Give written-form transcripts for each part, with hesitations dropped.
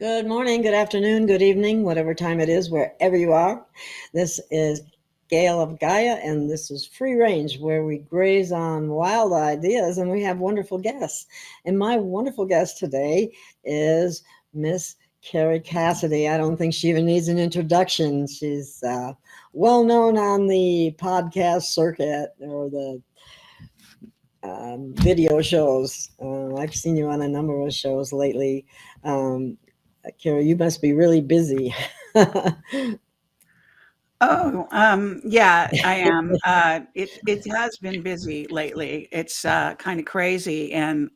Good morning, good afternoon, good evening, whatever time it is, wherever you are. This is Gail of Gaia, and this is Free Range, where we graze on wild ideas, and we have wonderful guests. And my wonderful guest today is Miss Kerry Cassidy. I don't think she even needs an introduction. She's well known on the podcast circuit or the video shows. I've seen you on a number of shows lately. Carrie, you must be really busy. Yeah, I am. It has been busy lately. It's kind of crazy, and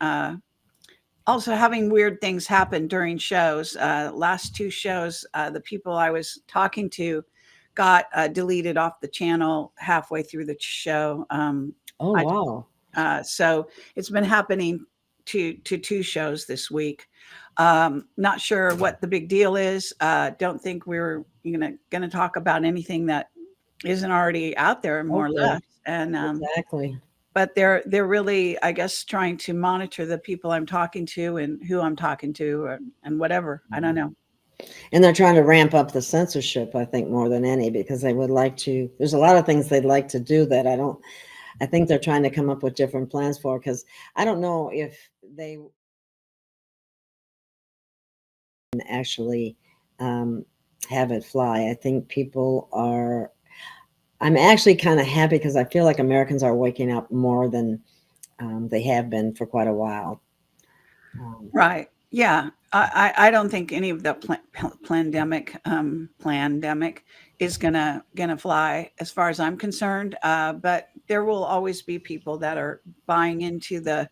also having weird things happen during shows. Last two shows, the people I was talking to got deleted off the channel halfway through the show. Oh, wow. So it's been happening to two shows this week. Not sure what the big deal is. Don't think we're gonna talk about anything that isn't already out there, more or Okay, less. And exactly. but they're really, I guess, trying to monitor the people I'm talking to and who I'm talking to, and whatever. I don't know. And they're trying to ramp up the censorship, I think, more than any, because they would like to. There's a lot of things they'd like to do that I think they're trying to come up with different plans for, because I don't know if they actually have it fly. I think people are. I'm actually kind of happy because I feel like Americans are waking up more than they have been for quite a while. Right. Yeah. I don't think any of the pandemic is gonna fly as far as I'm concerned. But there will always be people that are buying into the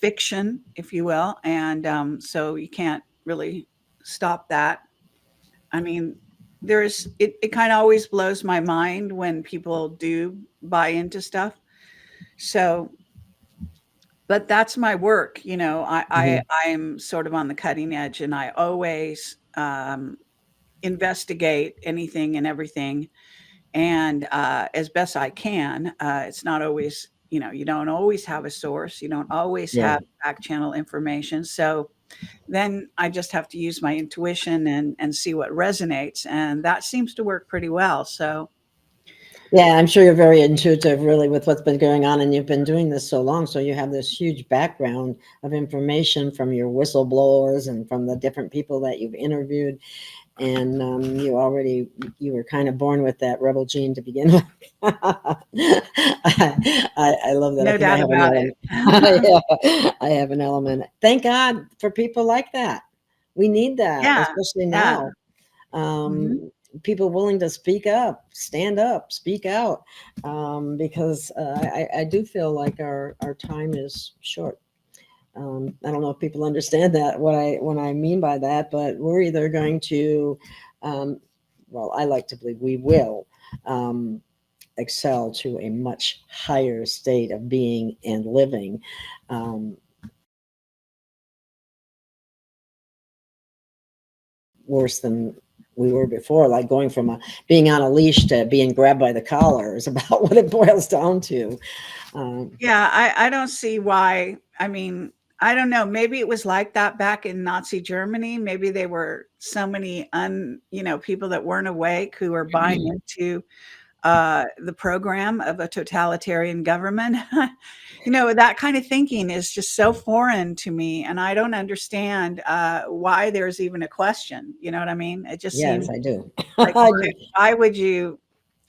fiction, if you will, and so you can't really stop that. I mean, it kind of always blows my mind when people do buy into stuff. So, but that's my work, Mhm. I'm sort of on the cutting edge, and I always investigate anything and everything, and as best I can. It's not always, you don't always have a source, you don't always Yeah. have back channel information. So then I just have to use my intuition and see what resonates, and that seems to work pretty well. So Yeah, I'm sure you're very intuitive, really, with what's been going on, and you've been doing this so long, so you have this huge background of information from your whistleblowers and from the different people that you've interviewed, and you were kind of born with that rebel gene to begin with. I love that. I no think I doubt have an about element. it. Yeah, I have an element. Thank God for people like that. We need that, Yeah, especially yeah. now. Mhm. People willing to speak up, stand up, speak out, because I do feel like our time is short. I don't know if people understand that what I mean by that, but we're either going to, um, well, I like to believe we will um, excel to a much higher state of being and living. Um, Worse than we were before, like going from being on a leash to being grabbed by the collar is about what it boils down to. Um, Yeah, I don't see why. I mean, I don't know. Maybe it was like that back in Nazi Germany. Maybe they were so many people that weren't awake who were buying into the program of a totalitarian government. That kind of thinking is just so foreign to me, and I don't understand why there's even a question. You know what I mean? It just yes, seems I do. like, I do.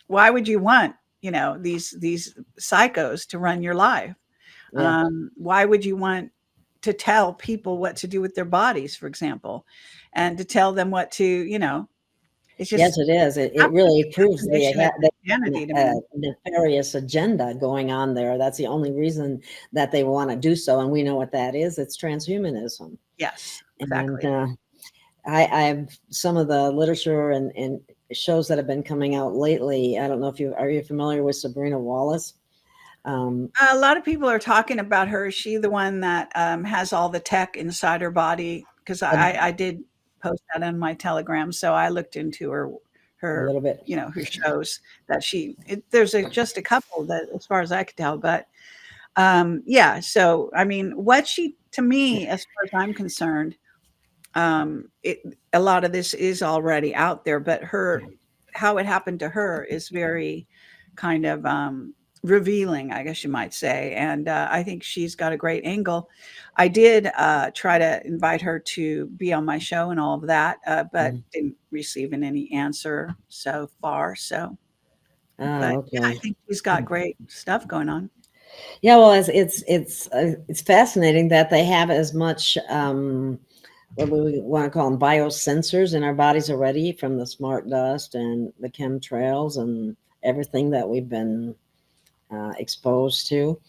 why would you want these psychos to run your life? Yeah. Why would you want to tell people what to do with their bodies, for example, and to tell them what to, it's Yes, just it is. It half the really proves definition of they insanity to have me. a nefarious agenda going on there. That's the only reason that they want to do so, and we know what that is. It's transhumanism. Yes, And exactly. I have some of the literature and shows that have been coming out lately. I don't know if you familiar with Sabrina Wallace? Um, A lot of people are talking about her. Is she the one that has all the tech inside her body? Because I did post that on my Telegram, so I looked into a her little bit. her shows that there's just a couple that, as far as I could tell, but yeah. So I mean, what she to me, as far as I'm concerned, a lot of this is already out there, but how it happened to her is very kind of revealing, I guess you might say. And I think she's got a great angle. I did try to invite her to be on my show and all of that, but didn't receive any answer so far. So, but Okay. yeah, I think she's got great stuff going on. Yeah, well, it's fascinating that they have as much what we want to call them biosensors in our bodies already, from the smart dust and the chemtrails and everything that we've been exposed to.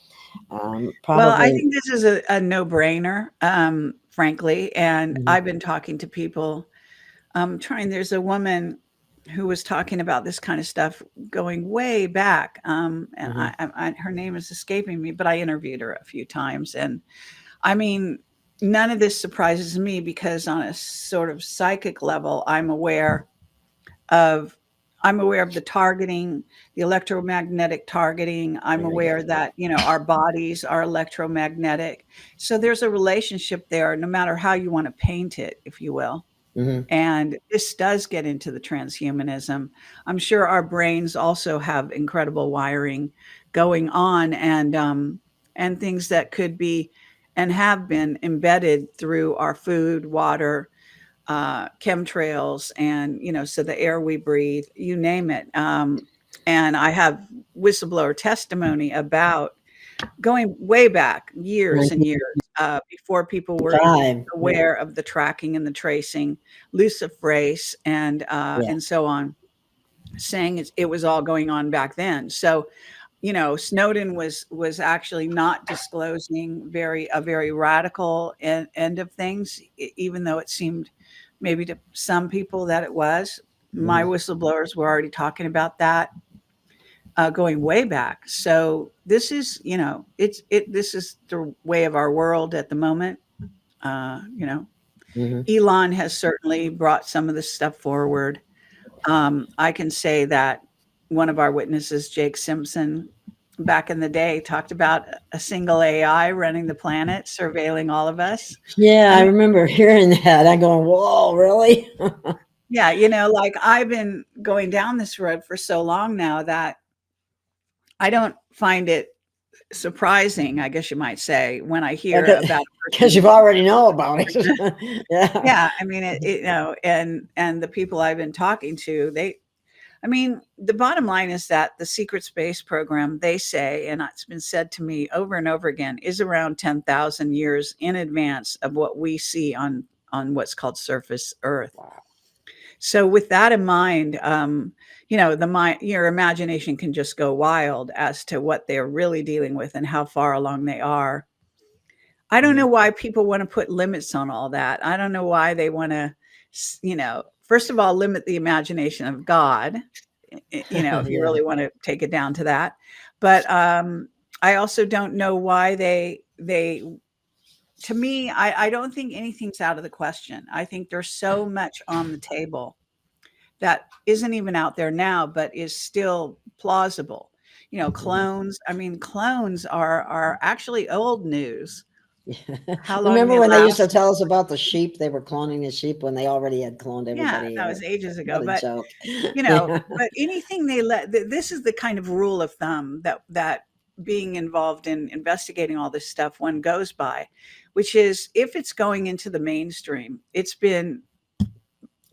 Well, I Probably. think this is a no-brainer, frankly. And Mhm, I've been talking to people. There's a woman who was talking about this kind of stuff going way back. And mhm, her name is escaping me, but I interviewed her a few times. And I mean, none of this surprises me because on a sort of psychic level, of I'm aware of the targeting, the electromagnetic targeting. I'm there we go. aware that, our bodies are electromagnetic. So there's a relationship there, no matter how you want to paint it, if you will. Mhm, And this does get into the transhumanism. I'm sure our brains also have incredible wiring going on, and things that could be and have been embedded through our food, water, chemtrails, and so the air we breathe, you name it. And I have whistleblower testimony about going way back years and years, before people were even 1995. Yeah, aware of the tracking and the tracing, luciferase, yeah. and so on, saying it was all going on back then. So Snowden was actually not disclosing a very radical end of things, even though it seemed maybe to some people that it was. My Mhm, whistleblowers were already talking about that, going way back. So this is, this is the way of our world at the moment. Uh, you know, mhm. Elon has certainly brought some of this stuff forward. I can say that one of our witnesses, Jake Simpson, back in the day, talked about a single AI running the planet, surveilling all of us. Yeah, I I mean, remember hearing that. I going, whoa, really? yeah, like I've been going down this road for so long now that I don't find it surprising, I guess you might say, when I hear about a Because person. you've already know about it. Yeah. Yeah, I mean, and the people I've been talking to, I mean, the bottom line is that the secret space program, they say, and it's been said to me over and over again, is around 10,000 years in advance of what we see on what's called surface Earth. Wow. So, with that in mind, your imagination can just go wild as to what they're really dealing with and how far along they are. I don't Mhm. know why people want to put limits on all that. I don't know why they want to, first of all, limit the imagination of God, if you Yeah. really want to take it down to that. But I also don't know why to me, I don't think anything's out of the question. I think there's so much on the table that isn't even out there now, but is still plausible. Mhm. Clones. I mean, clones are actually old news. Yeah. How long Remember they when they used to last? tell us about the sheep? They were cloning the sheep when they already had cloned Yeah, everybody that was else. ages ago. What a But joke. Yeah. but anything this is the kind of rule of thumb that being involved in investigating all this stuff one goes by, which is if it's going into the mainstream, it's been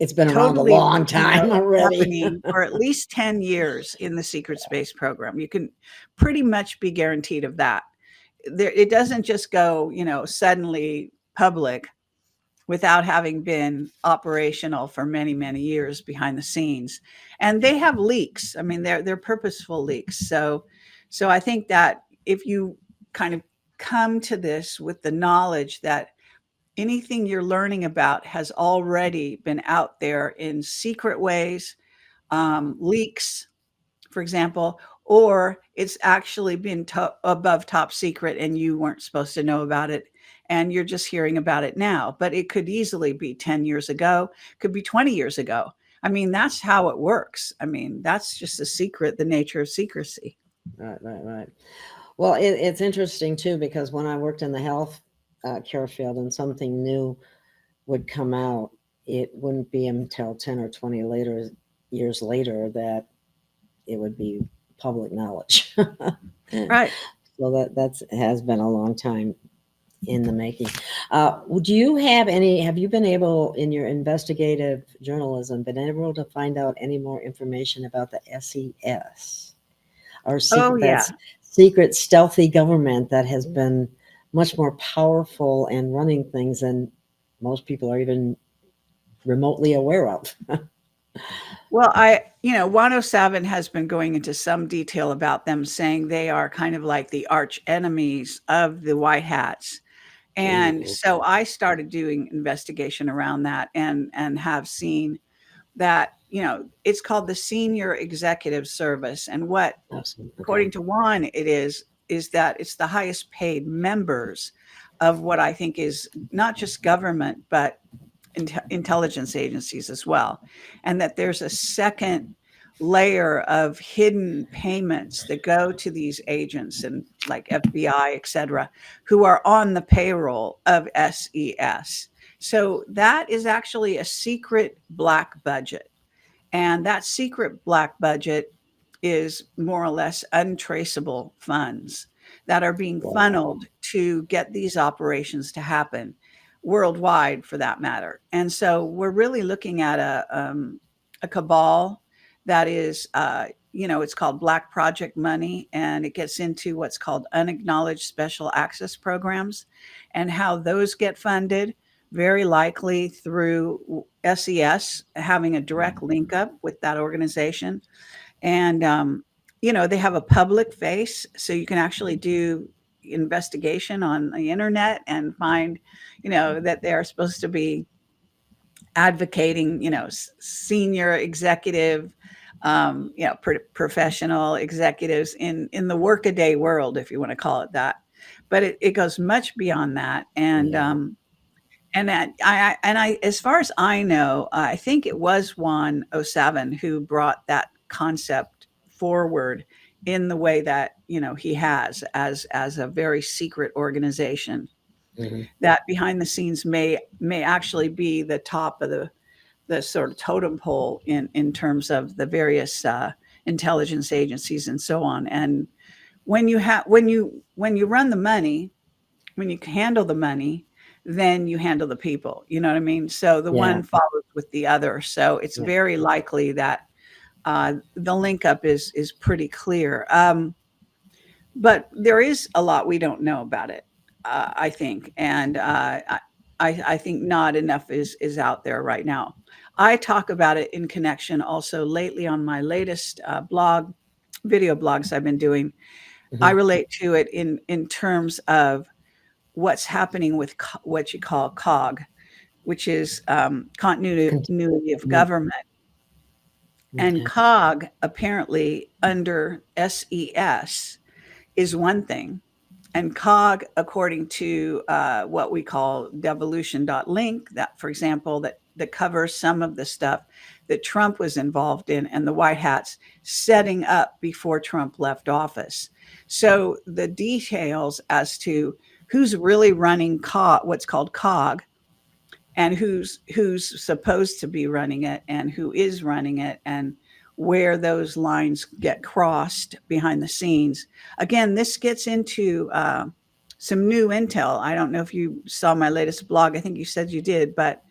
It's been around a totally, long time already. happening for at least 10 years in the secret space program. You can pretty much be guaranteed of that. It doesn't just go, suddenly public without having been operational for many, many years behind the scenes. And they have leaks. I mean, they're purposeful leaks. So I think that if you kind of come to this with the knowledge that anything you're learning about has already been out there in secret ways, leaks, for example, or it's actually been above top secret and you weren't supposed to know about it and you're just hearing about it now. But it could easily be 10 years ago, could be 20 years ago. I mean, that's how it works. I mean, that's just the secret, the nature of secrecy. Right, right, right. Well, it's interesting too, because when I worked in the health care field and something new would come out, it wouldn't be until 10 or 20 years later that it would be public knowledge. Right. So that's has been a long time in the making. Do you have any? Have you been able, in your investigative journalism, been able to find out any more information about the SES, or Oh, secret yeah. that's secret stealthy government that has been much more powerful and running things than most people are even remotely aware of? Well, 107 has been going into some detail about them, saying they are kind of like the arch enemies of the White Hats. And Ooh, so I started doing investigation around that, and have seen that, it's called the Senior Executive Service. And what, absolutely. Okay. according to Juan, it is that it's the highest paid members of what I think is not just government, but intelligence agencies as well. And that there's a second layer of hidden payments that go to these agents and like FBI, et cetera, who are on the payroll of SES. So that is actually a secret black budget. And that secret black budget is more or less untraceable funds that are being Wow. funneled to get these operations to happen worldwide, for that matter. And so we're really looking at a cabal that is, it's called Black Project money, and it gets into what's called unacknowledged special access programs and how those get funded, very likely through SES having a direct link up with that organization. And, they have a public face, so you can actually do investigation on the internet and find, that they're supposed to be advocating, senior executive, professional executives in the workaday world, if you want to call it that. But it goes much beyond that. And, Yeah. as far as I know, I think it was Juan '07 who brought that concept forward in the way that, he has, as a very secret organization Hmm. that behind the scenes may actually be the top of the sort of totem pole in terms of the various intelligence agencies and so on. And when you run the money, when you handle the money, then you handle the people. You know what I mean? So the Yeah. one follows with the other. So it's Yeah. very likely that the link up is pretty clear. But there is a lot we don't know about it, I think, and I think not enough is out there right now. I talk about it in connection also lately on my latest video blogs I've been doing. I Hmm. relate to it in terms of what's happening with what you call COG, which is continuity of government. And Okay. COG, apparently under SES, is one thing. And COG, according to what we call devolution.link, that, for example, that covers some of the stuff that Trump was involved in and the White Hats setting up before Trump left office. So the details as to who's really running COG, what's called COG, and who's supposed to be running it and who is running it, and where those lines get crossed behind the scenes. Again, this gets into some new intel. I don't know if you saw my latest blog. I think you said you did, but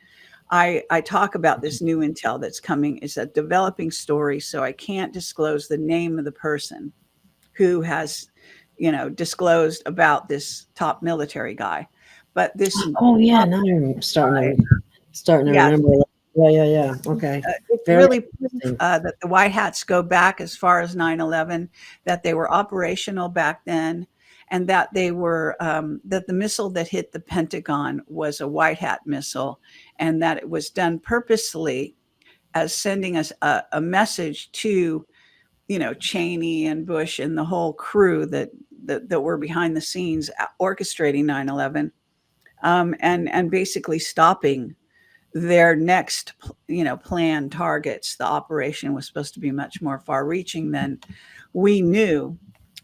I talk about this new intel that's coming. It's a developing story, so I can't disclose the name of the person who has, disclosed about this top military guy. But this Oh yeah, top now I'm guy, starting to yeah, remember. Yeah, yeah, yeah. Okay, it's very really proof interesting. that the White Hats go back as far as 9/11, that they were operational back then, and that they were that the missile that hit the Pentagon was a White Hat missile, and that it was done purposely as sending us a message to, Cheney and Bush and the whole crew that were behind the scenes orchestrating 9/11, and basically stopping their next, planned targets. The operation was supposed to be much more far reaching than we knew.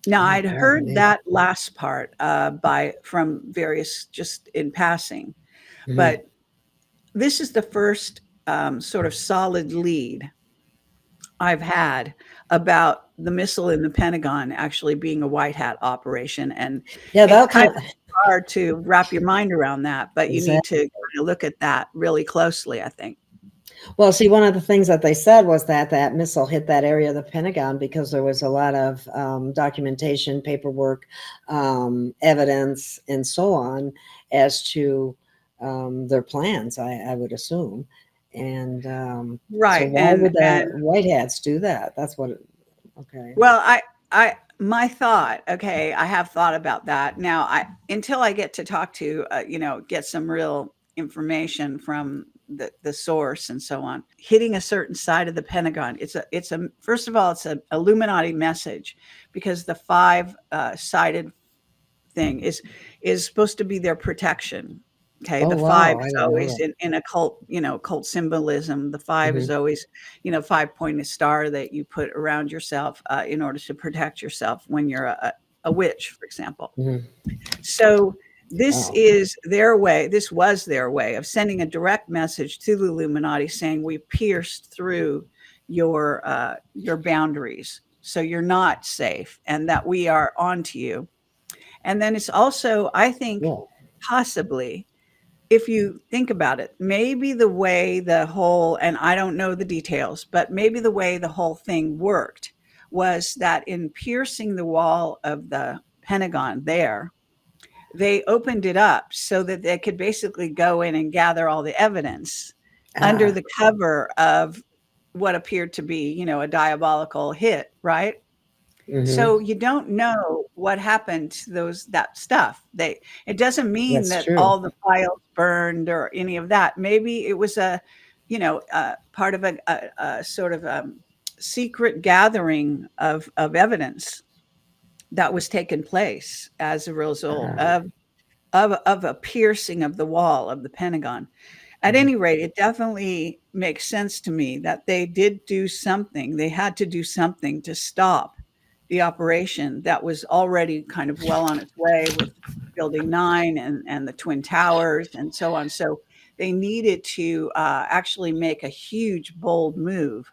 Now, Oh, I'd golly, heard that last part from various, just in passing, mm-hmm. but this is the first sort of solid lead I've had about the missile in the Pentagon actually being a white hat operation. And Yeah, it's that kind kind of hard to wrap your mind around that, but you need to exactly. kind of look at that really closely, I think. Well, see, one of the things that they said was that that missile hit that area of the Pentagon because there was a lot of documentation, paperwork, evidence, and so on as to their plans, I would assume. And so Right. why would the white hats do that? That's what, okay. Well, my thought, okay, I have thought about that. Now, until I get to talk to, get some real information from the source and so on, hitting a certain side of the Pentagon. First of all, it's an Illuminati message because the five-sided thing is supposed to be their protection. Okay, Oh, the five wow. I is didn't know always that. in occult, cult symbolism. The five is Hmm. always, five-pointed star that you put around yourself in order to protect yourself when you're a witch, for example. Hmm. So this Wow. is their way. This was their way of sending a direct message to the Illuminati, saying we pierced through your boundaries, so you're not safe, and that we are onto you. And then it's also, I think, Yeah. possibly, if you think about it, maybe the way the whole, and I don't know the details, but maybe the way the whole thing worked was that in piercing the wall of the Pentagon there, they opened it up so that they could basically go in and gather all the evidence under Ah. the cover of what appeared to be, a diabolical hit, right? Hmm. So you don't know what happened to that stuff. It doesn't mean That's that true. all the files burned or any of that. Maybe it was part of a sort of secret gathering of evidence that was taking place as a result Uh, of a piercing of the wall of the Pentagon. At mhm. any rate, it definitely makes sense to me that they did do something. They had to do something to stop the operation that was already kind of well on its way with Building 9 and the Twin Towers and so on. So they needed to actually make a huge, bold move.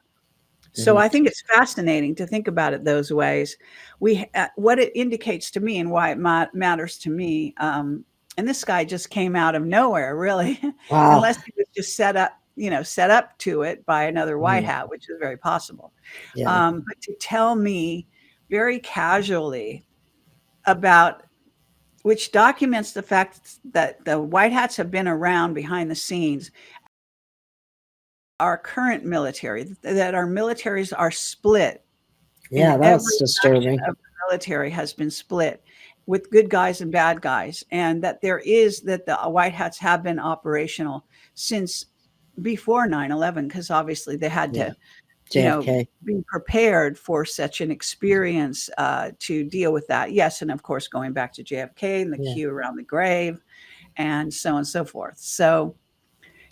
So Mhm. I think it's fascinating to think about it those ways. What it indicates to me and why it matters to me. And this guy just came out of nowhere, really, Wow. unless he was just set up to it by another white Mhm. hat, which is very possible. Yeah. But to tell me very casually about, which documents the fact that the white hats have been around behind the scenes, our current military, that our militaries are split in Yeah, that's every section disturbing. of the military has been split with good guys and bad guys, and that the white hats have been operational since before 9/11, because obviously they had Yeah. to, JFK. be prepared for such an experience to deal with that. Yes, and of course going back to JFK and the Yeah. queue around the grave and so on and so forth. So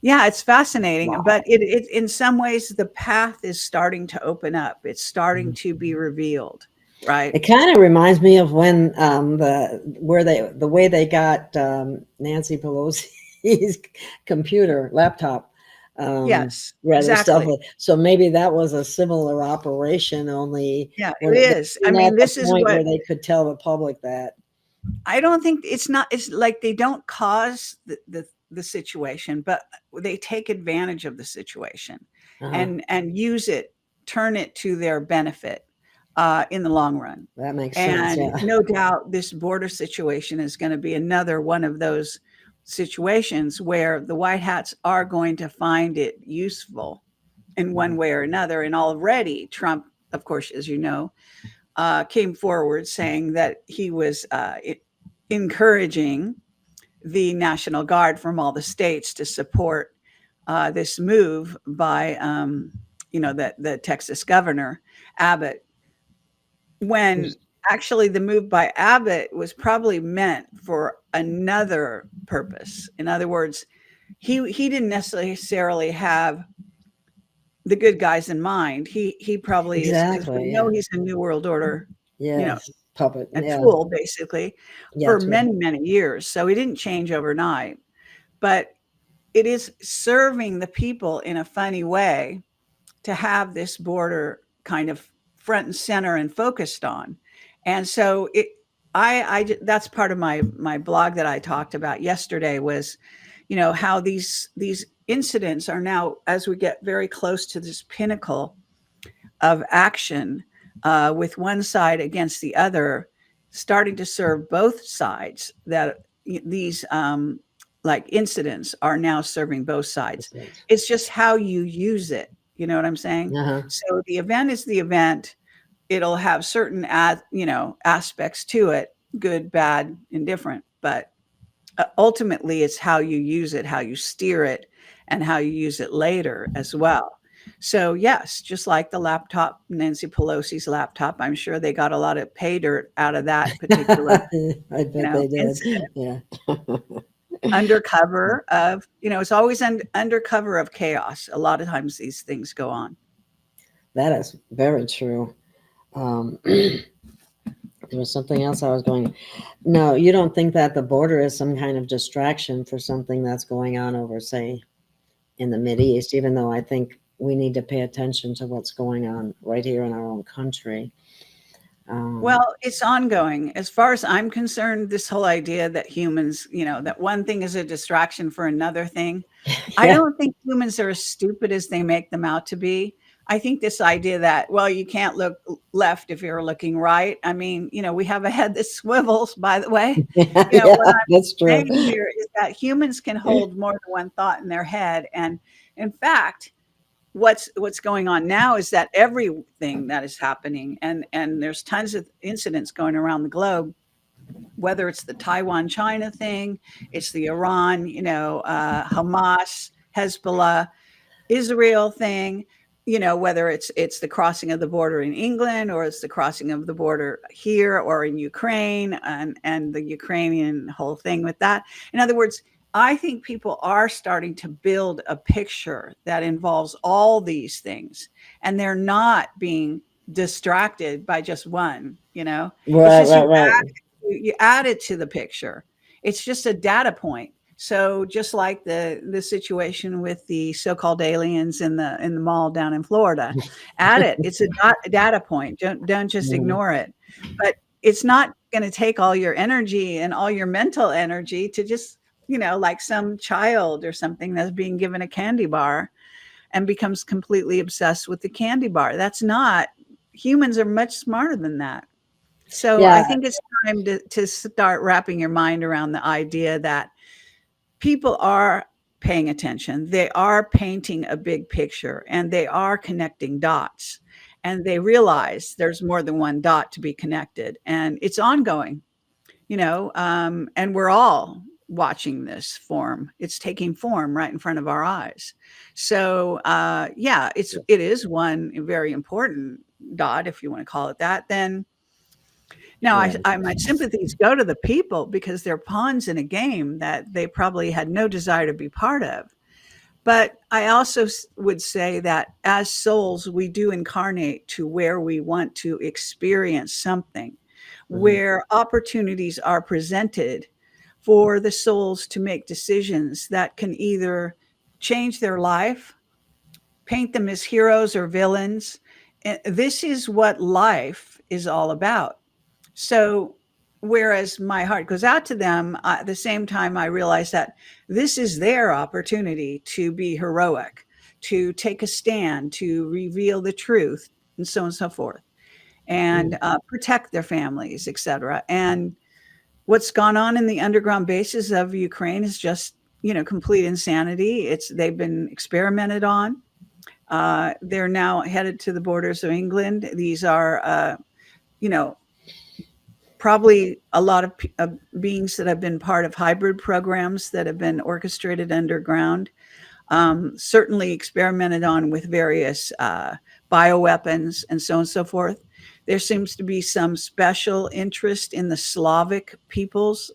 yeah, it's fascinating, Wow. but it in some ways the path is starting to open up. It's starting Mhm. to be revealed, right? It kind of reminds me of when the way they got Nancy Pelosi's computer laptop Yes, rather exactly. stealthily. So maybe that was a similar operation, only Yeah, when it they is. I weren't at mean, the this is point what where they could tell the public that. I don't think it's like they don't cause the situation, but they take advantage of the situation Uh-huh. and use it, turn it to their benefit in the long run. That makes sense. And Yeah. no doubt this border situation is going to be another one of those situations where the white hats are going to find it useful in one way or another. And already Trump, of course, as you know, came forward saying that he was encouraging the National Guard from all the states to support this move by, the Texas governor, Abbott, when actually the move by Abbott was probably meant for another purpose. In other words, he didn't necessarily have the good guys in mind. He probably is, because we Exactly. know Yeah. he's a New World Order, you know, Yes. Puppet. a Yeah. tool basically Yeah. for Too. many, many years. So he didn't change overnight. But it is serving the people in a funny way to have this border kind of front and center and focused on. And so that's part of my blog that I talked about yesterday was, how these incidents are now, as we get very close to this pinnacle of action, with one side against the other, starting to serve both sides, that these like incidents are now serving both sides. It's just how you use it. You know what I'm saying? Uh-huh. So the event is the event. It'll have certain aspects to it, good, bad, indifferent, but ultimately it's how you use it, how you steer it, and how you use it later as well. So yes, just like the laptop, Nancy Pelosi's laptop, I'm sure they got a lot of pay dirt out of that particular, I bet they did. incident. Yeah. Undercover of, it's always undercover of chaos. A lot of times these things go on. That is very true. There was something else I was going. No, you don't think that the border is some kind of distraction for something that's going on over, say, in the Mideast, even though I think we need to pay attention to what's going on right here in our own country. Well, it's ongoing. As far as I'm concerned, this whole idea that humans, that one thing is a distraction for another thing. I Yeah. don't think humans are as stupid as they make them out to be. I think this idea that, well, you can't look left if you're looking right. I mean, we have a head that swivels, by the way. Yeah, What I'm that's true. saying here is that humans can hold more than one thought in their head. And in fact, what's going on now is that everything that is happening, and there's tons of incidents going around the globe, whether it's the Taiwan China thing, it's the Iran, Hamas, Hezbollah, Israel thing, whether it's the crossing of the border in England, or it's the crossing of the border here or in Ukraine, and the Ukrainian whole thing with that. In other words, I think people are starting to build a picture that involves all these things, and they're not being distracted by just one, Right, it's just right. you add it to the picture. It's just a data point. So just like the situation with the so-called aliens in the mall down in Florida, add it. It's a data point. Don't just ignore it. But it's not going to take all your energy and all your mental energy to just, like some child or something that's being given a candy bar and becomes completely obsessed with the candy bar. That's not, humans are much smarter than that. So I Yeah. think it's time to start wrapping your mind around the idea that people are paying attention. They are painting a big picture, and they are connecting dots, and they realize there's more than one dot to be connected, and it's ongoing, and we're all watching this form. It's taking form right in front of our eyes. So yeah, it is one very important dot, if you want to call it that. Then now, my sympathies go to the people, because they're pawns in a game that they probably had no desire to be part of. But I also would say that as souls, we do incarnate to where we want to experience something, where opportunities are presented for the souls to make decisions that can either change their life, paint them as heroes or villains. This is what life is all about. So, whereas my heart goes out to them, at the same time, I realize that this is their opportunity to be heroic, to take a stand, to reveal the truth, and so on and so forth, and protect their families, etc. And what's gone on in the underground bases of Ukraine is just, complete insanity. They've been experimented on. They're now headed to the borders of England. These are, probably a lot of beings that have been part of hybrid programs that have been orchestrated underground, certainly experimented on with various bioweapons and so on and so forth. There seems to be some special interest in the Slavic peoples,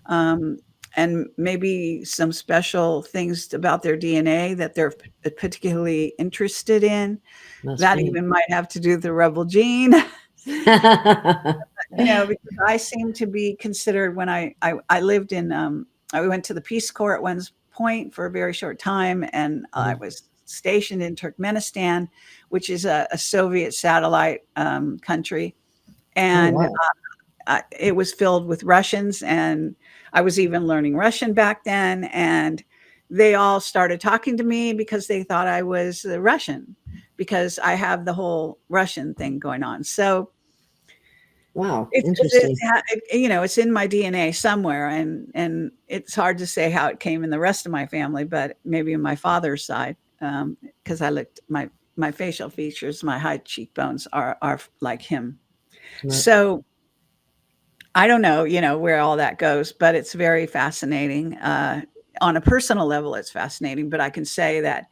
and maybe some special things about their DNA that they're particularly interested in. That even might have to do with the rebel gene. Because I seem to be considered, when I lived in, I went to the Peace Corps at one Point for a very short time, and I was stationed in Turkmenistan, which is a Soviet satellite country, Oh, and wow. it was filled with Russians, and I was even learning Russian back then, and they all started talking to me because they thought I was Russian because I have the whole Russian thing going on. So Wow. it's Interesting. it's in my DNA somewhere, and it's hard to say how it came in the rest of my family, but maybe in my father's side, because I looked my facial features, my high cheekbones are like him. Right. So I don't know, where all that goes, but it's very fascinating. On a personal level, it's fascinating, but I can say that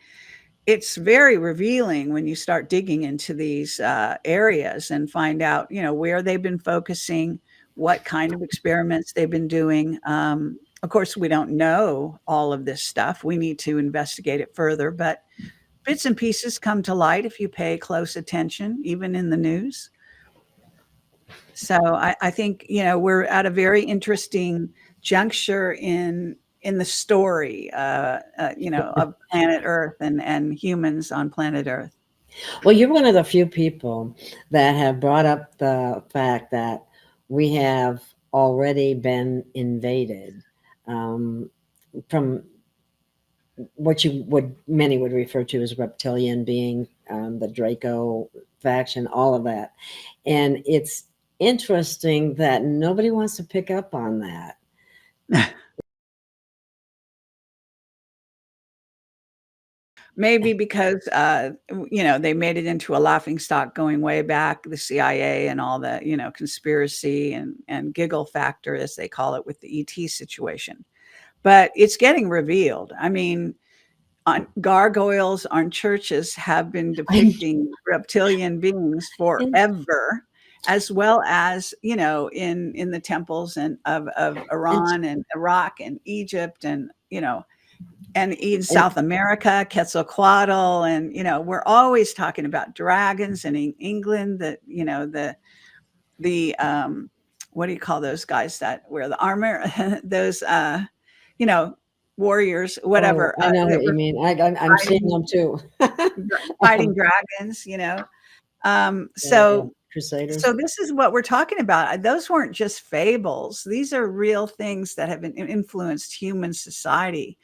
it's very revealing when you start digging into these areas and find out, where they've been focusing, what kind of experiments they've been doing. Of course, we don't know all of this stuff. We need to investigate it further, but bits and pieces come to light if you pay close attention, even in the news. So I think we're at a very interesting juncture in the story, of planet Earth and humans on planet Earth. Well, you're one of the few people that have brought up the fact that we have already been invaded from what many would refer to as reptilian being, the Draco faction, all of that. And it's interesting that nobody wants to pick up on that. Maybe because they made it into a laughing stock going way back, the CIA and all the conspiracy and giggle factor, as they call it, with the ET situation. But it's getting revealed. I mean, gargoyles on churches have been depicting reptilian beings forever, as well as in the temples of Iran and Iraq and Egypt, and and in South America, Quetzalcoatl, and we're always talking about dragons. And in England, that the what do you call those guys that wear the armor? Those warriors, Oh, whatever, I know that what you were mean. I'm seeing fighting them too. fighting dragons. Yeah, So Crusaders. this is what we're talking about. Those weren't just fables. These are real things that have influenced human society.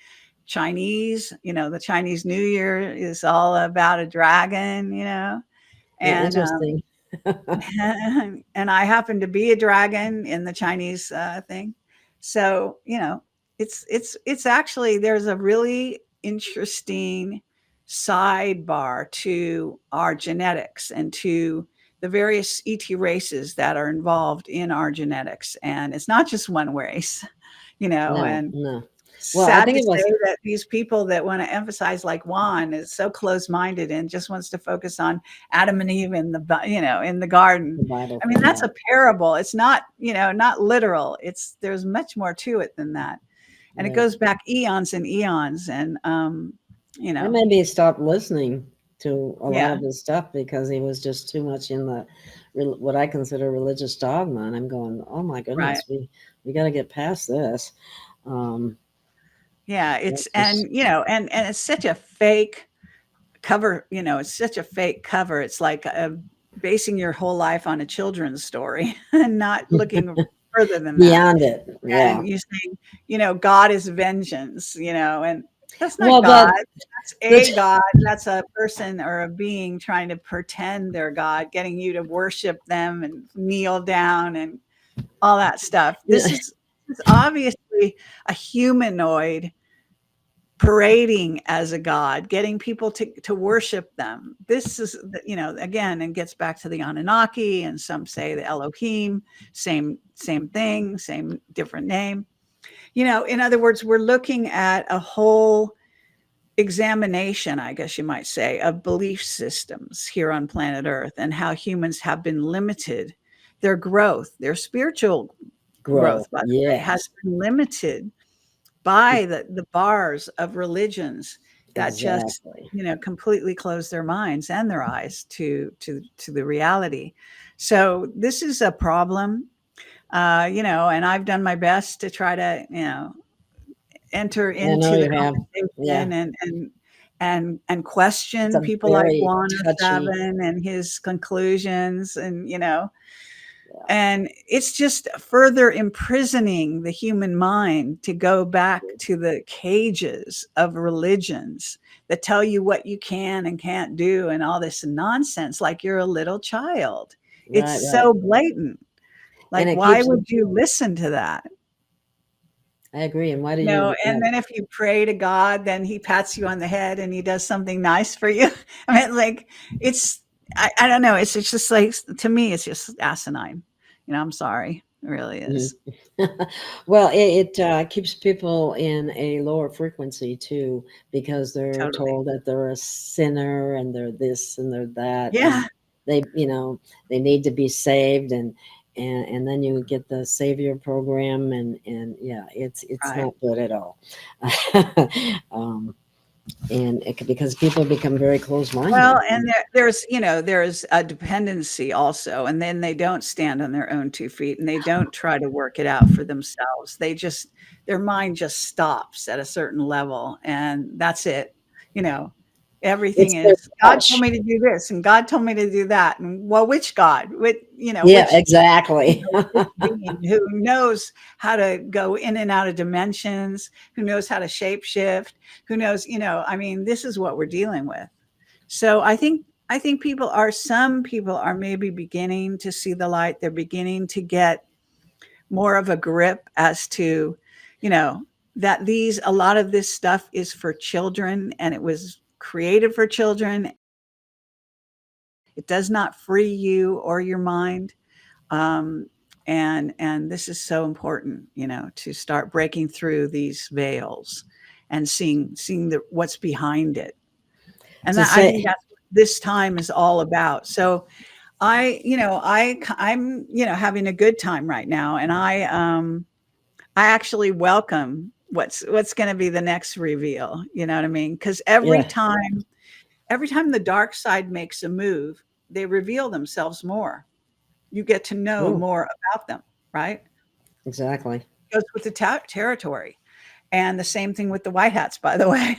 Chinese, the Chinese New Year is all about a dragon, Yeah, and interesting. and I happen to be a dragon in the Chinese thing. So, it's actually, there's a really interesting sidebar to our genetics and to the various ET races that are involved in our genetics. And it's not just one race, No, and no. Well, I sad think to it was say that these people that want to emphasize, like Juan, is so close-minded and just wants to focus on Adam and Eve in in the garden. the Bible I mean, thing. that's Yeah, a parable. It's not, not literal. There's much more to it than that. And it right. goes back eons and eons. And, I maybe stopped listening to a lot yeah, of his stuff because he was just too much in the what I consider religious dogma, and I'm going, oh my right. goodness, we got to get past this. Um, Yeah. It's, that's just and it's such a fake cover, it's such a fake cover. It's like basing your whole life on a children's story and not looking further than that. beyond it. Yeah. And you saying, God is vengeance, and that's not Well, God. That's a the God. That's a person or a being trying to pretend they're God, getting you to worship them and kneel down and all that stuff. yeah, This is obviously a humanoid parading as a god, getting people to worship them. This is, again, and gets back to the Anunnaki, and some say the Elohim, same thing, same different name. In other words, we're looking at a whole examination, I guess you might say, of belief systems here on planet Earth and how humans have been limited. Their growth, their spiritual grow. growth, by the way, has Yes, been limited by the bars of religions that just exactly. completely close their minds and their eyes to the reality. So this is a problem, and I've done my best to try to enter I know into the you have. Yeah, conversation and it's question a people like very Juana touchy. Seven and his conclusions, and Yeah, and it's just further imprisoning the human mind to go back to the cages of religions that tell you what you can and can't do and all this nonsense like you're a little child. It's right, right. so blatant. And Like, it why keeps. would you listen to that? I agree. And why do No, you? and then if you pray to God, then he pats you on the head and he does something nice for you. I mean, like, it's, I don't know. It's just like, to me, it's just asinine. I'm sorry. It really Mhm. is. Well, it keeps people in a lower frequency too, because they're Totally. told that they're a sinner and they're this and they're that, and Yeah. they need to be saved, and then you get the savior program, and yeah, it's Right. not good at all. um, because people become very closed-minded. Well, and there's a dependency also, and then they don't stand on their own 2 feet, and they don't try to work it out for themselves. Their mind just stops at a certain level, and that's it. You know, everything It's too is God told much. me to do this, and God told me to do that, and well, which God? Yeah, Which exactly. which being who knows how to go in and out of dimensions, who knows how to shapeshift, who knows, I mean, this is what we're dealing with. So I think some people are maybe beginning to see the light. They're beginning to get more of a grip as to, you know, that a lot of this stuff is for children and it was created for children. It does not free you or your mind. Um, and this is so important, to start breaking through these veils and seeing what's behind it. And To that, I think say, that's what this time is all about. So I'm having a good time right now, and I actually welcome what's going to be the next reveal. You know what I mean? Because yeah, every time the dark side makes a move, they reveal themselves more. You get to know true, more about them, right? exactly. Goes with the territory, and the same thing with the white hats, by the way.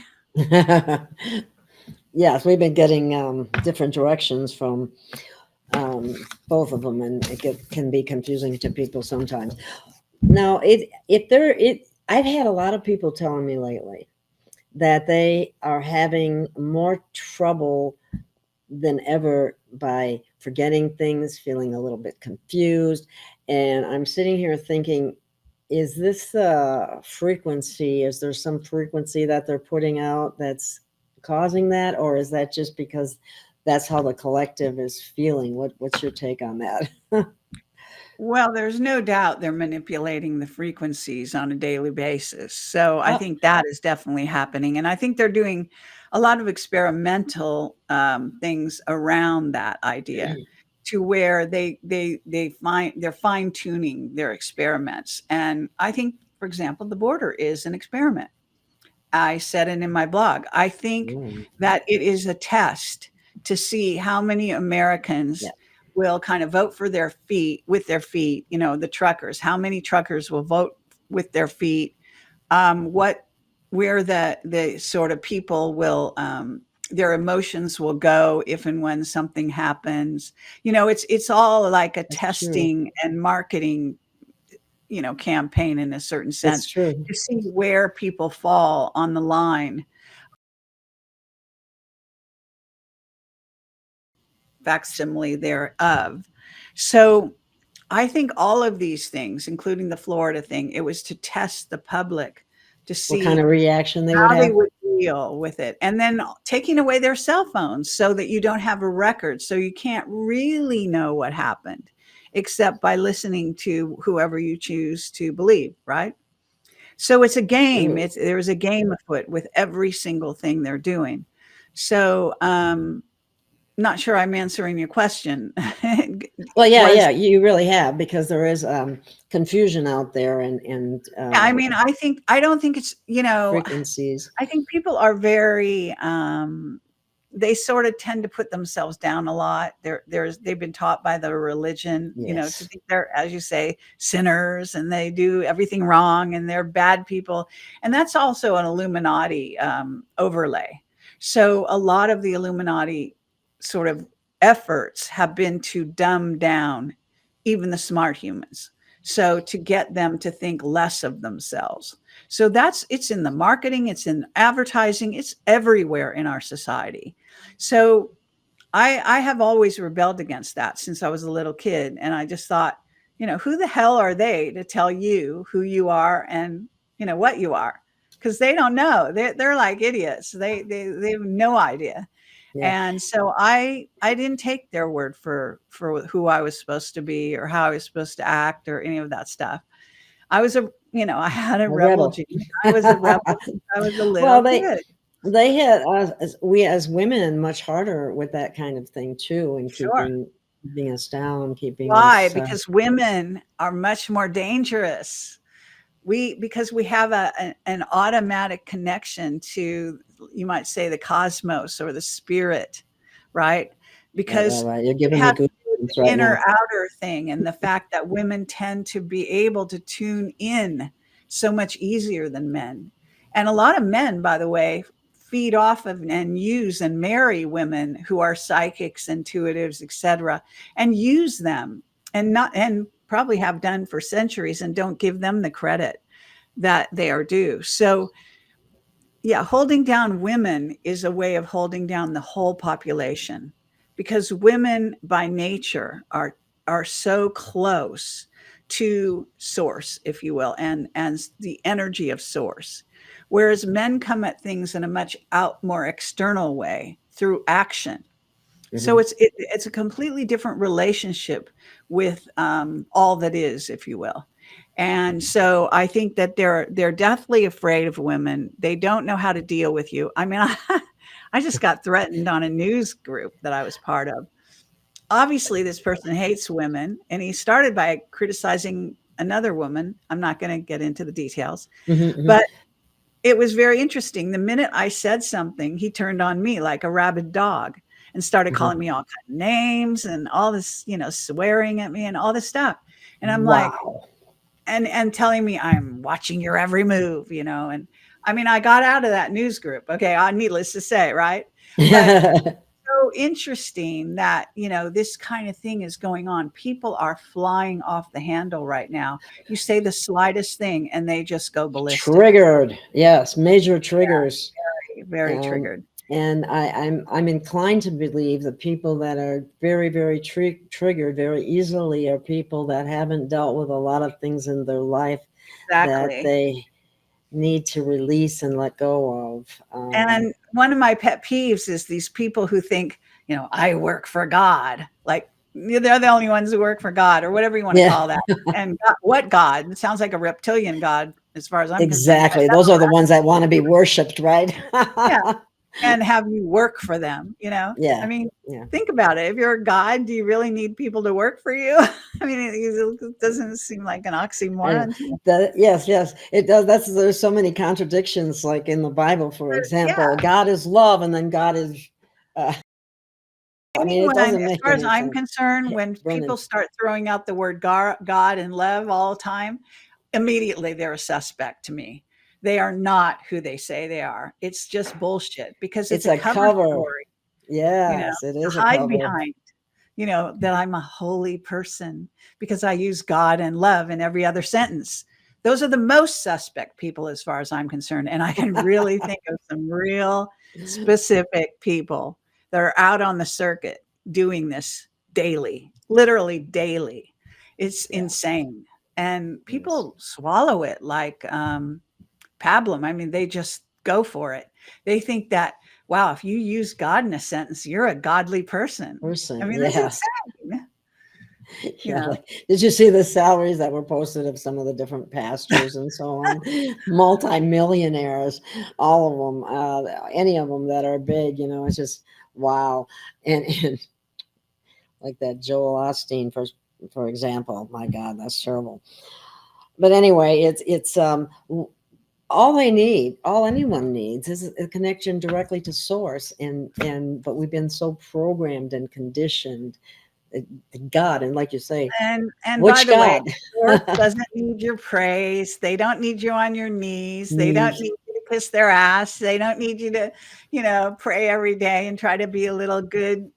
Yes, we've been getting different directions from um, both of them, and can be confusing to people sometimes. Now, I've had a lot of people telling me lately that they are having more trouble than ever by forgetting things, feeling a little bit confused. And I'm sitting here thinking, is this frequency? Is there some frequency that they're putting out that's causing that? Or is that just because that's how the collective is feeling? What's your take on that? Well, there's no doubt they're manipulating the frequencies on a daily basis. So I Oh, think that is definitely happening. And I think they're doing a lot of experimental things around that idea to where they're fine tuning their experiments. And I think, for example, the border is an experiment. I said it in my blog. I think mm, that it is a test to see how many yeah, Americans will kind of vote for with their feet, the truckers, how many truckers will vote with their feet, what where the sort of people will their emotions will go if and when something happens. It's all like a that's true. testing and marketing campaign in a certain That's sense true. to see where people fall on the line, facsimile thereof. So I think all of these things, including the Florida thing, it was to test the public to What kind see of reaction they would how they have? would deal with it. And then taking away their cell phones so that you don't have a record. So you can't really know what happened except by listening to whoever you choose to believe, right? So it's a game. Ooh. There's a game afoot with every single thing they're doing. So not sure I'm answering your question. Well, yeah, Was yeah, you really have, because there is confusion out there, and Yeah, I mean, I don't think it's, frequencies. I think people are very they sort of tend to put themselves down a lot. They've been taught by the religion, you know, to Yes. think they're, as you say, sinners, and they do everything wrong and they're bad people. And that's also an Illuminati overlay. So a lot of the Illuminati sort of efforts have been to dumb down even the smart humans. So to get them to think less of themselves. So it's in the marketing, it's in advertising, it's everywhere in our society. So I have always rebelled against that since I was a little kid. And I just thought, you know, who the hell are they to tell you who you are and, you know, what you are? Because they don't know. They're like idiots. They have no idea. Yeah. And so I didn't take their word for who I was supposed to be or how I was supposed to act or any of that stuff. I was I had a rebel gene. I was a rebel. I was a little Well, kid. they hit us, we as women, much harder with that kind of thing too, and Sure. keeping us down, keeping Why? us. Because women are much more dangerous. Because we have an automatic connection to, you might say, the cosmos or the spirit, right? Because Right. You're it giving me has good the right inner now. outer thing, and the fact that women tend to be able to tune in so much easier than men. And a lot of men, by the way, feed off of and use and marry women who are psychics, intuitives, etc., and use them, and probably have done for centuries, and don't give them the credit that they are due. So yeah, holding down women is a way of holding down the whole population, because women by nature are so close to source, if you will, and the energy of source, whereas men come at things in a much more external way through action. So it's a completely different relationship with all that is, if you will. And so I think that they're deathly afraid of women. They don't know how to deal with you. I mean, I just got threatened on a news group that I was part of. Obviously, this person hates women, and he started by criticizing another woman. I'm not going to get into the details, but it was very interesting. The minute I said something, he turned on me like a rabid dog and started calling me all kinds of names and all this, swearing at me and all this stuff. And I'm like, Wow. and telling me I'm watching your every move, and I mean, I got out of that news group. Okay. Needless to say, right. But so interesting that, this kind of thing is going on. People are flying off the handle right now. You say the slightest thing and they just go ballistic. Triggered. Yes, major triggers. Yeah, very triggered. And I'm inclined to believe the people that are very, very triggered very easily are people that haven't dealt with a lot of things in their life that Exactly. they need to release and let go of. And one of my pet peeves is these people who think, I work for God. Like they're the only ones who work for God, or whatever you want to call that. And God, what God? It sounds like a reptilian God, as far as I'm concerned. Exactly. Those are the ones that want to be worshipped, right? Yeah. And have you work for them, Yeah. I mean, Yeah. think about it. If you're a God, do you really need people to work for you? I mean, it doesn't seem like an oxymoron. Yes, it does. There's so many contradictions, like in the Bible, for example. Yeah. God is love, and then God is. I mean, it doesn't As make far as any I'm sense. concerned, when people start throwing out the word God and love all the time, immediately they're a suspect to me. They are not who they say they are. It's just bullshit, because it's a cover story. Yes, it To is a hide cover. behind, that I'm a holy person because I use God and love in every other sentence. Those are the most suspect people as far as I'm concerned. And I can really think of some real specific people that are out on the circuit doing this daily, literally daily. It's insane. And people swallow it like pablum. I mean, they just go for it. They think that, wow, if you use God in a sentence, you're a godly person. I mean, that's insane. Did you see the salaries that were posted of some of the different pastors and so on? Multi-millionaires, all of them, any of them that are big, it's just wow. And like that Joel Osteen, for example, my God, that's terrible. But anyway, it's all they need, all anyone needs, is a connection directly to source. But we've been so programmed and conditioned. God, and like you say, And by which the way, God? source doesn't need your praise. They don't need you on your knees. They don't Needs. need you to kiss their ass. They don't need you to, pray every day and try to be a little good,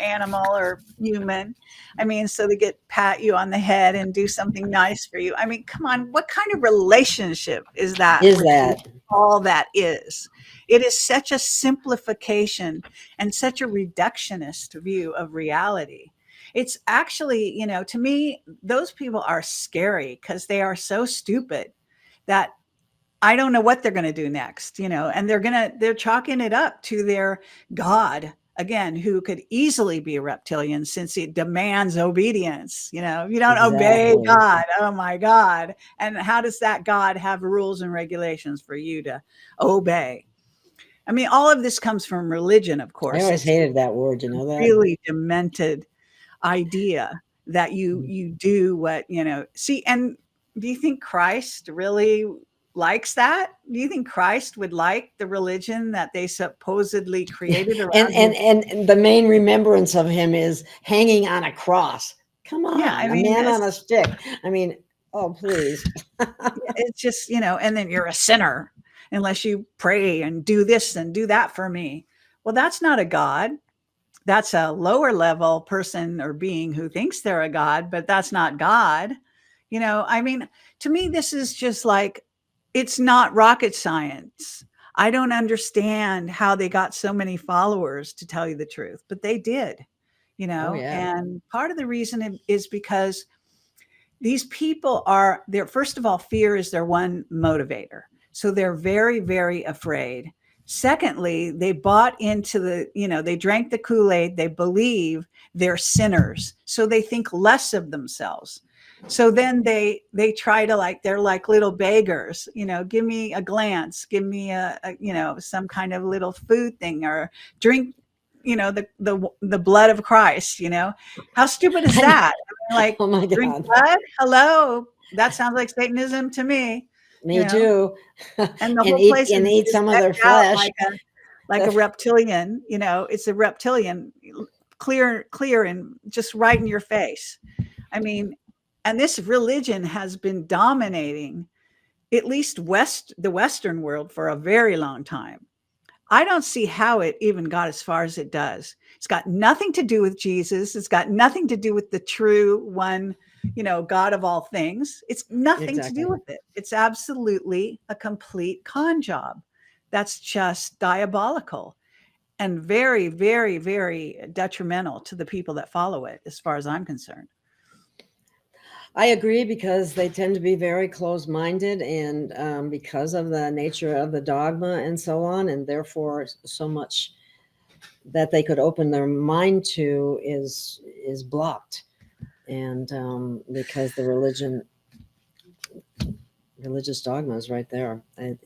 animal or human. I mean, so they get pat you on the head and do something nice for you. I mean, come on, what kind of relationship is that Is with who that all that is? It is such a simplification and such a reductionist view of reality. It's actually, to me, those people are scary because they are so stupid that I don't know what they're going to do next, and they're chalking it up to their God again, who could easily be a reptilian since it demands obedience. If you don't obey exactly? God, oh my God. And how does that God have rules and regulations for you to obey? I mean, all of this comes from religion, of I course. always It's hated that word. You know that? really demented idea that you do what see. And do you think Christ really likes that? Do you think Christ would like the religion that they supposedly created and around and his? and the main remembrance of him is hanging on a cross. Come Yeah, I on, a mean, man on a stick. I mean, oh please. it's just and then you're a sinner unless you pray and do this and do that for me. Well, that's not a God. That's a lower level person or being who thinks they're a God, but that's not God. I mean, to me, this is just like, it's not rocket science. I don't understand how they got so many followers, to tell you the truth, but they did, Oh yeah. and part of the reason is because these people their first of all, fear is their one motivator. So they're very, very afraid. Secondly, they bought into they drank the Kool-Aid. They believe they're sinners. So they think less of themselves. So then they try to, like, they're like little beggars, give me a glance, give me some kind of little food thing, or drink, the blood of Christ. How stupid is that? Like, Oh my drink God. blood? Hello. That sounds like Satanism to me, you Me know, too. and the and whole eat place and eat is some of decked their out flesh. like a reptilian, it's a reptilian, clear and just right in your face. I mean, and this religion has been dominating at least the Western world for a very long time. I don't see how it even got as far as it does. It's got nothing to do with Jesus. It's got nothing to do with the true one, God of all things. It's nothing to Exactly. do with it. It's absolutely a complete con job. That's just diabolical and very, very, very detrimental to the people that follow it, as far as I'm concerned. I agree, because they tend to be very closed-minded, and because of the nature of the dogma and so on, and therefore so much that they could open their mind to is blocked. And because the religious dogma is right there. It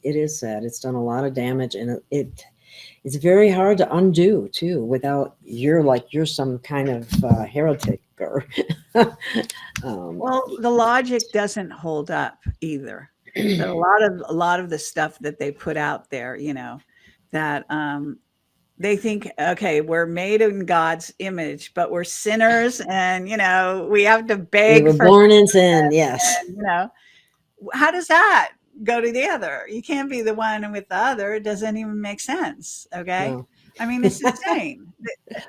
is sad. It's done a lot of damage, and it's very hard to undo too, without you're some kind of heretic or Well, the logic doesn't hold up either. That a lot of the stuff that they put out there, that they think, okay, we're made in God's image, but we're sinners, and we have to we beg were for born in sin. Yes. and, how does that go together? You can't be the one with the other. It doesn't even make sense. Okay. No. I mean, it's insane.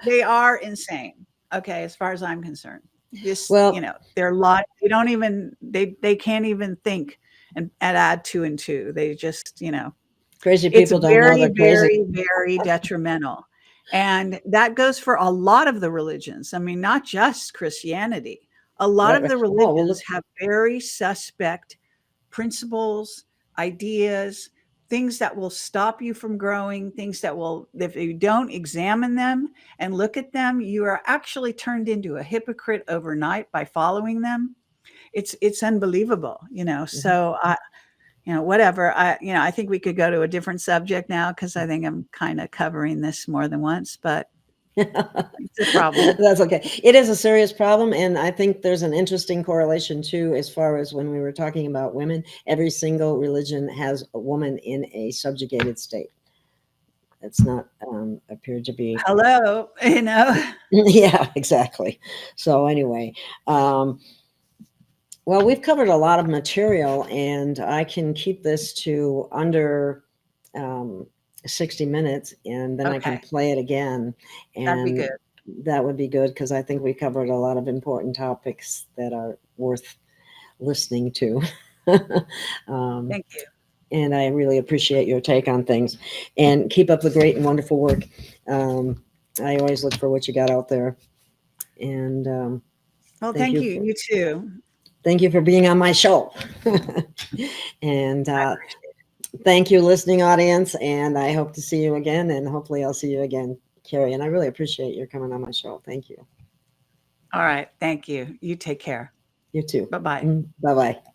They are insane. Okay. As far as I'm concerned, this, Well, their lot, they don't even, they can't even think and add two and two. They just, crazy it's people don't know very, they're crazy. very, very detrimental. And that goes for a lot of the religions. I mean, not just Christianity. A lot Right. of the Oh well, religions look. have very suspect principles, ideas, things that will stop you from growing, things that will, if you don't examine them and look at them, you are actually turned into a hypocrite overnight by following them. It's unbelievable, Mhm. So whatever. I think we could go to a different subject now, because I think I'm kind of covering this more than once, but It's a problem. That's okay. It is a serious problem, and I think there's an interesting correlation too, as far as when we were talking about women. Every single religion has a woman in a subjugated state. It's not appeared to be. Hello, Yeah, exactly. So anyway, well, we've covered a lot of material, and I can keep this to under 60 minutes, and then I can Okay, play it again. that'd be And good. that would be good, because I think we covered a lot of important topics that are worth listening to. um, Thank you. and I really appreciate your take on things. And keep up the great and wonderful work. I always look for what you got out there. And Well, thank thank you. you. You too. Thank you for being on my show. And I appreciate it. thank you, listening audience. And I hope to see you again. And hopefully I'll see you again, Carrie. And I really appreciate your coming on my show. Thank you. All right. Thank you. You take care. You too. Bye bye. Bye bye.